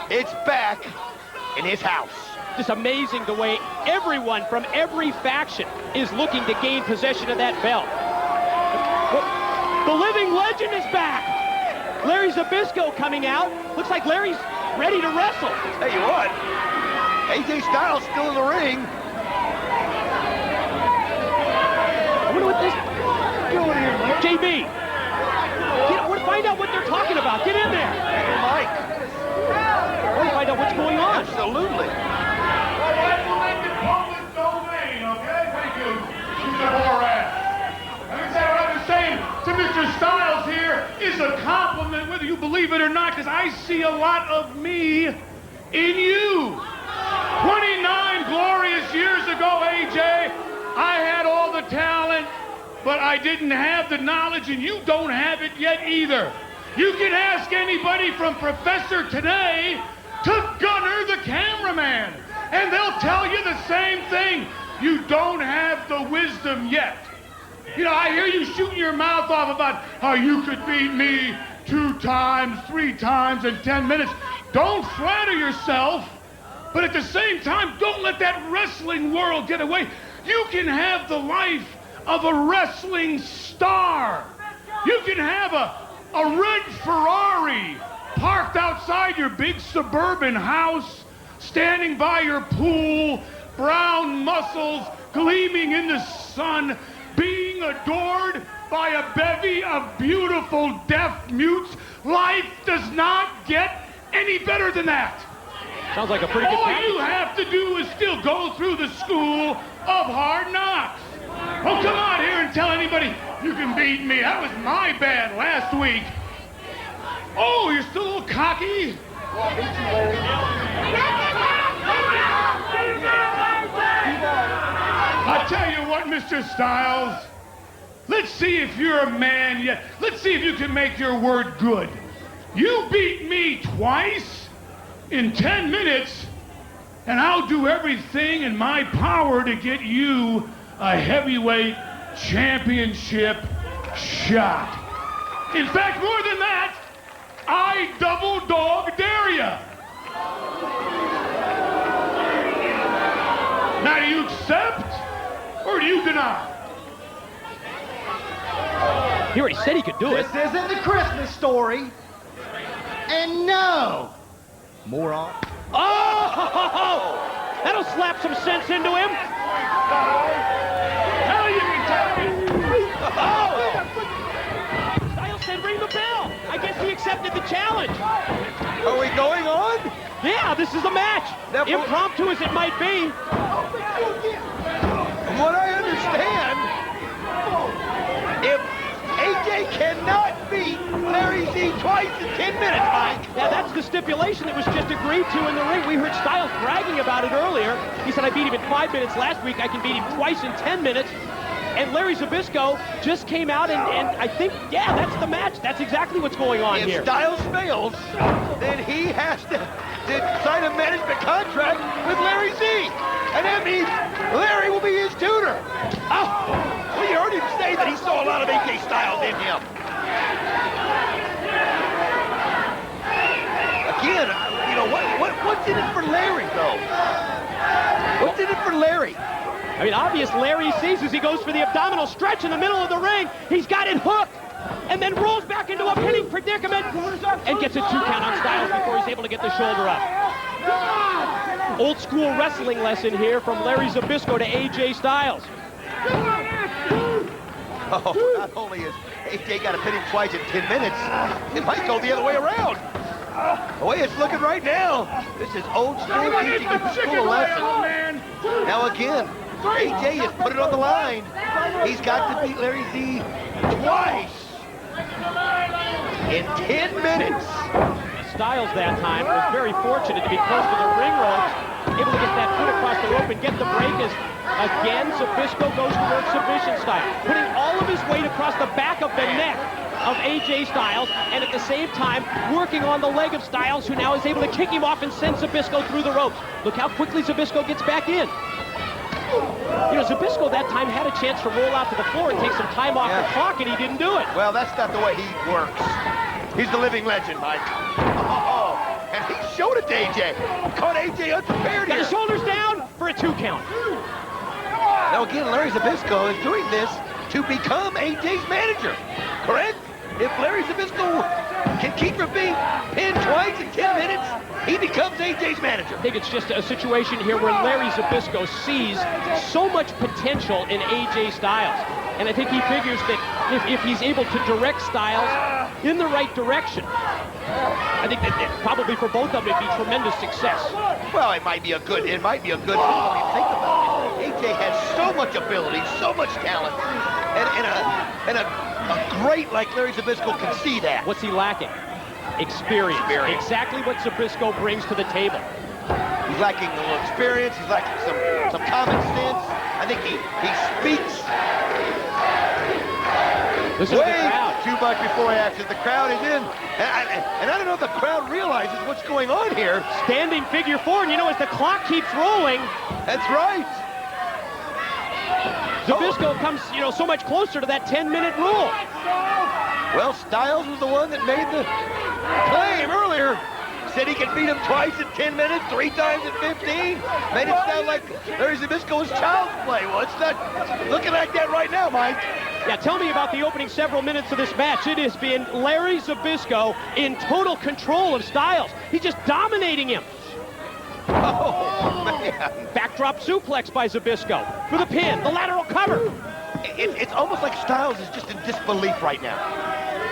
It's back in his house. Just amazing the way everyone from every faction is looking to gain possession of that belt. The living legend is back. Larry Zbyszko coming out. Looks like Larry's ready to wrestle. Tell you what, AJ Styles still in the ring. I wonder what this... Get over here, Mike. JB. I want to find out what they're talking about. Get in there. Hey, Mike. I want to find out what's going on. Absolutely. To Mr. Styles here is a compliment, whether you believe it or not, because I see a lot of me in you. 29 glorious years ago, AJ, I had all the talent, but I didn't have the knowledge, and you don't have it yet either. You can ask anybody from Professor today to Gunner the cameraman, and they'll tell you the same thing. You don't have the wisdom yet. You know, I hear you shooting your mouth off about how you could beat me 2 times, 3 times in 10 minutes. Don't flatter yourself, but at the same time, don't let that wrestling world get away. You can have the life of a wrestling star. You can have a red Ferrari parked outside your big suburban house, standing by your pool, brown muscles gleaming in the sun, being adored by a bevy of beautiful deaf mutes. Life does not get any better than that. Sounds like a pretty good All you have to do is still go through the school of hard knocks. Oh, come on here and tell anybody you can beat me. That was my bad last week. Oh, you're still a little cocky? I'll tell you what, Mr. Styles. Let's see if you're a man yet. Let's see if you can make your word good. You beat me twice in 10 minutes, and I'll do everything in my power to get you a heavyweight championship shot. In fact, more than that, I double dog dare you. Now, do you accept or do you deny? He already said he could do it. This isn't the Christmas Story. And no. Moron. Oh! That'll slap some sense into him. Hell, you can tell me. Oh! Styles said ring the bell. I guess he accepted the challenge. Are we going on? Yeah, this is a match. Impromptu as it might be. From what I understand, if AJ cannot beat Larry Z twice in 10 minutes, Mike. Now, that's the stipulation that was just agreed to in the ring. We heard Styles bragging about it earlier. He said, I beat him in 5 minutes last week. I can beat him twice in 10 minutes. And Larry Zbyszko just came out, and I think, yeah, that's the match. That's exactly what's going on here. If Styles fails, then he has to sign a management contract with Larry Z. And that means Larry will be his tutor. Oh, well, you heard him say that he saw a lot of AJ Styles in him. Again, you know, what's in it for Larry, though? What's in it for Larry? I mean, obvious Larry sees as he goes for the abdominal stretch in the middle of the ring. He's got it hooked and then rolls back into a pinning predicament and gets a 2 count on Styles before he's able to get the shoulder up. Old school wrestling lesson here from Larry Zbyszko to AJ Styles. Oh, not only has AJ got to pin him twice in 10 minutes, it might go the other way around. The way it's looking right now, this is old school teaching a school lesson. Now again, AJ has put it on the line. He's got to beat Larry Z twice in 10 minutes. Styles that time was very fortunate to be close to the ring ropes, able to get that foot across the rope and get the break as, again, Zbyszko goes to work submission style, putting all of his weight across the back of the neck of AJ Styles, and at the same time working on the leg of Styles, who now is able to kick him off and send Zbyszko through the ropes. Look how quickly Zbyszko gets back in. You know, Zbyszko that time had a chance to roll out to the floor and take some time off the clock, and he didn't do it. Well, that's not the way he works. He's the living legend, Mike. Oh, and he showed it to AJ. Caught AJ unprepared Got here. his shoulders down for a 2 count. Now again, Larry Zbyszko is doing this to become AJ's manager, correct? If Larry Zbyszko can keep from being pinned twice in 10 minutes, he becomes AJ's manager. I think it's just a situation here where Larry Zbyszko sees so much potential in AJ Styles. And I think he figures that if he's able to direct Styles in the right direction, I think that probably for both of them it'd be tremendous success. Well, it might be a good move when you think about it. AJ has so much ability, so much talent, and a great like Larry Zbyszko can see that. What's he lacking? Experience. Exactly what Zbyszko brings to the table. He's lacking a little experience. He's lacking some common sense. I think he speaks Listen to the crowd. too much before he acts. The crowd is in, and I don't know if the crowd realizes what's going on here. Standing figure 4, and you know, as the clock keeps rolling, That's right. Zbyszko comes, you know, so much closer to that 10-minute rule. Well, Styles was the one that made the claim earlier. Said he could beat him twice in 10 minutes, 3 times in 15. Made it sound like Larry Zbyszko was child's play. Well, it's not looking like that right now, Mike. Yeah, tell me about the opening several minutes of this match. It has been Larry Zbyszko in total control of Styles. He's just dominating him. Oh, man. Backdrop suplex by Zbyszko for the pin, the lateral cover. It's almost like Styles is just in disbelief right now.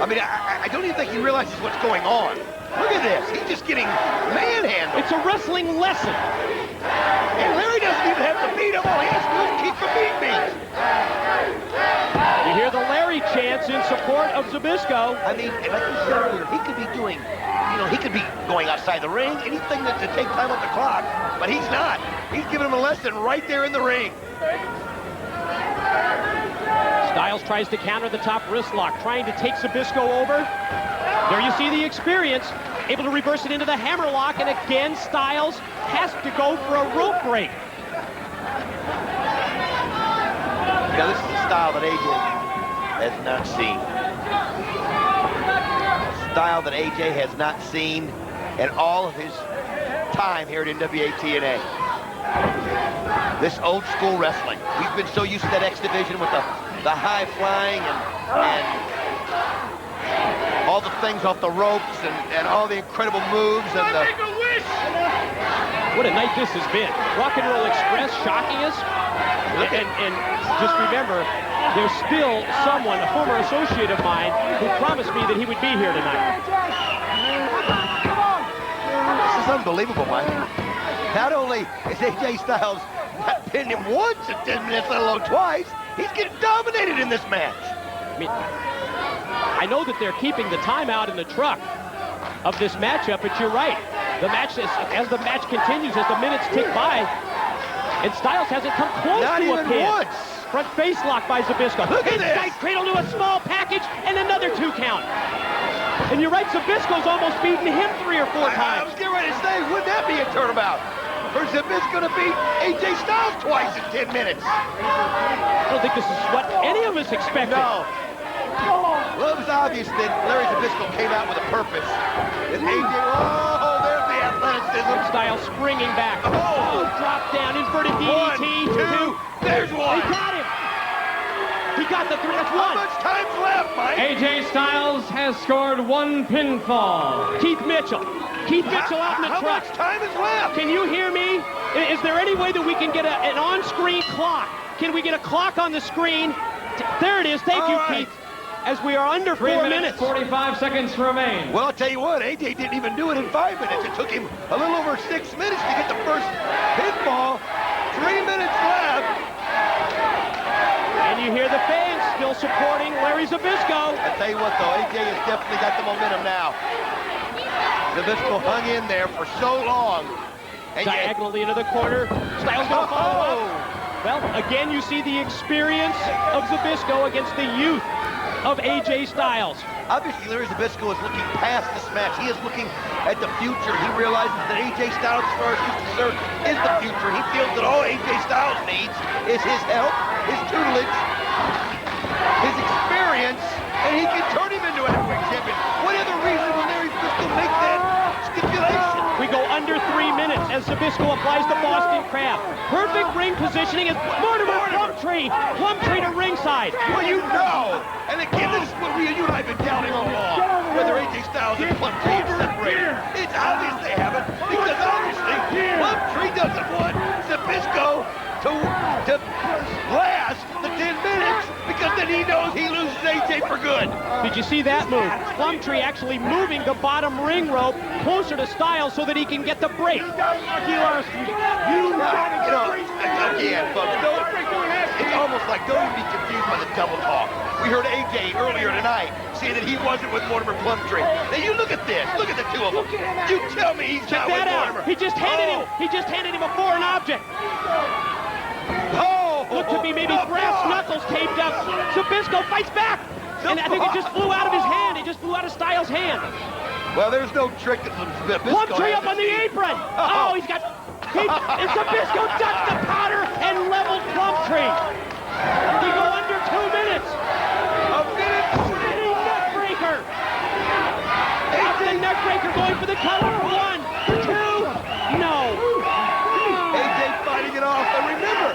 I mean, I don't even think he realizes what's going on. Look at this. He's just getting manhandled. It's a wrestling lesson. And Larry doesn't even have to beat him. All he has to do is keep from being beat. You hear the Larry chants in support of Zbyszko. I mean, like you said earlier, he could be doing, he could be going outside the ring, anything to take time off the clock, but he's not. He's giving him a lesson right there in the ring. Styles tries to counter the top wrist lock, trying to take Zbyszko over. There you see the experience, able to reverse it into the hammerlock, and again, Styles has to go for a rope break. Now, this is a style that AJ has not seen. Style that AJ has not seen in all of his time here at NWA TNA. This old school wrestling. He's been so used to that X division with the high flying and all the things off the ropes and all the incredible moves and the... What a night this has been. Rock and Roll Express shocking us. And just remember, there's still someone, a former associate of mine, who promised me that he would be here tonight. This is unbelievable, Mike. Not only is AJ Styles not pinned him once in 10 minutes, let alone twice, he's getting dominated in this match. I mean, I know that they're keeping the timeout in the truck of this matchup, but you're right. The match, as the match continues, as the minutes tick by, and Styles hasn't come close Not to a even pin. once. Front face lock by Zbyszko. Look at this. Inside cradle to a small package, and another 2 count. And you're right, Zbyszko's almost beaten him 3 or 4 I times. was getting ready to say, wouldn't that be a turnabout? For Zbyszko to beat AJ Styles twice in 10 minutes. I don't think this is what any of us expected. No. Well, it was obvious that Larry Zbyszko came out with a purpose. And AJ, oh, there's the athleticism. Styles springing back. Oh. Drop down, inverted 1, DDT. 2, there's one. He got him. He got the 3. That's How 1. much time's left, Mike? AJ Styles has scored 1 pinfall. Keith Mitchell. Keith Mitchell out in the How truck. much time is left? Can you hear me? Is there any way that we can get an on-screen clock? Can we get a clock on the screen? There it is. Thank you, right. Keith. As we are under 3 4 minutes, 45 seconds remain. Well, I'll tell you what, AJ didn't even do it in 5 minutes. It took him a little over 6 minutes to get the first pinfall. 3 minutes left. And you hear the fans still supporting Larry Zbyszko. I'll tell you what, though, AJ has definitely got the momentum now. Zbyszko hung in there for so long. And Diagonally into the corner. Styles going to follow up. Well, again, you see the experience of Zbyszko against the youth of AJ Styles. Obviously, Larry Zbyszko is looking past this match. He is looking at the future. He realizes that AJ Styles, as far as he's concerned, is the future. He feels that all AJ Styles needs is his help, his tutelage, his experience, and he can turn him into a heavyweight champion. What other reason will Larry Zbyszko make that stipulation? under 3 minutes as Zbyszko applies the Boston Crab. Perfect ring positioning as Mortimer Plumtree to ringside. Well, you know, and again, this is what you and I have been doubting all along, whether AJ Styles and Plumtree have separated. It's obvious they haven't, because obviously Plumtree doesn't want Zbyszko to last the 10 minutes, because then he knows he loses AJ for good. Did you see that move? Plumtree actually moving the bottom ring rope closer to Styles so that he can get the break. Again, folks, it's almost like don't even be confused by the double talk. We heard AJ earlier tonight say that he wasn't with Mortimer Plumtree. Now you look at this. Look at the two of them. You tell me he's Check not with that out. Mortimer. He just handed him a foreign object. Looked to be maybe brass knuckles taped up. Zbyszko fights back. And I think it just flew out of his hand. It just flew out of Styles' hand. Well, there's no trick that Zbyszko Plumtree up on the apron. Oh, he's got... And Zbyszko ducks the powder and leveled Plumtree. We go under 2 minutes. A minute. Spinning neckbreaker. Up the neckbreaker going for the cover. 1, 2, no. AJ fighting it off. And remember,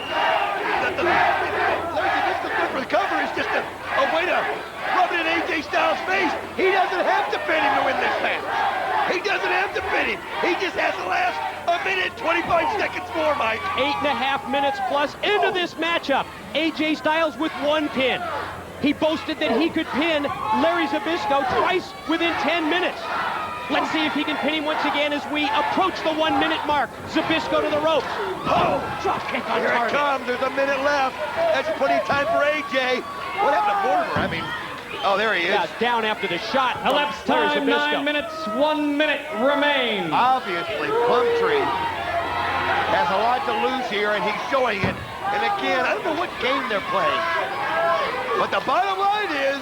that Larry Zbyszko's good for the cover is just a way to rub it in AJ Styles' face. He doesn't have to pin him to win this match. He doesn't have to pin him. He just has to last a minute, 25 seconds more, Mike. 8.5 minutes plus into this matchup. AJ Styles with 1 pin. He boasted that he could pin Larry Zbyszko twice within 10 minutes. Let's see if he can pin him once again as we approach the 1 minute mark. Zbyszko to the ropes. Oh, drop kick on here target. It comes. There's a minute left. That's plenty of time for AJ. What happened to Mortimer? I mean, oh, there he is. Yeah, down after the shot. Elapsed Larry time, Zbyszko. 9 minutes, 1 minute remains. Obviously, Plumtree has a lot to lose here, and he's showing it. And again, I don't know what game they're playing, but the bottom line is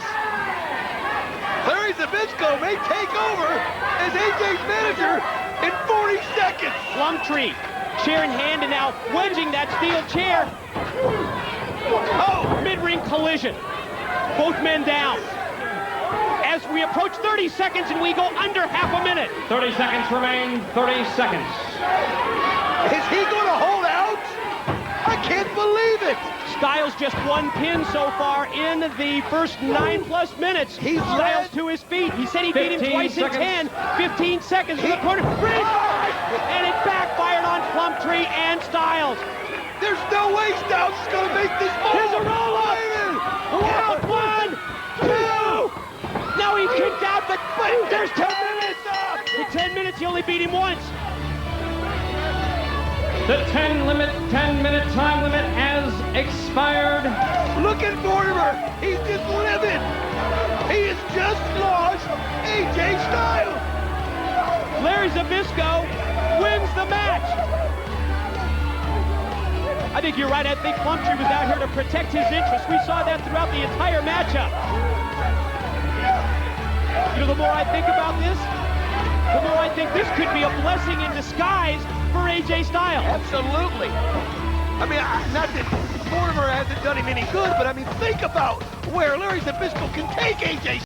Larry Zbyszko may take over as AJ's manager in 40 seconds. Plumtree, chair in hand, and now wedging that steel chair. Oh, Mid-ring collision. Both men down. As we approach 30 seconds and we go under half a minute. 30 seconds remain, 30 seconds. is he going to hold out? I can't believe it. Styles just 1 pin so far in the first 9+ minutes. He's Styles led. to his feet. He said he beat him 15 twice in seconds. 10. 15 seconds in the corner. And it backfired on Plumtree and Styles. There's no way Styles is going to make this move. Here's a roll-up. Count 1, 2. Now he's kicked out, but there's 10 minutes. In 10 minutes, he only beat him once. The 10-minute time limit has expired. Look at Mortimer. He's just livid. He has just lost AJ Styles. Larry Zbyszko wins the match. I think you're right. I think Plumtree was out here to protect his interests. We saw that throughout the entire matchup. You know, the more I think about this, the more I think this could be a blessing in disguise for AJ Styles. Absolutely. I mean, not that Mortimer hasn't done him any good, but I mean, think about where Larry Zbyszko can take AJ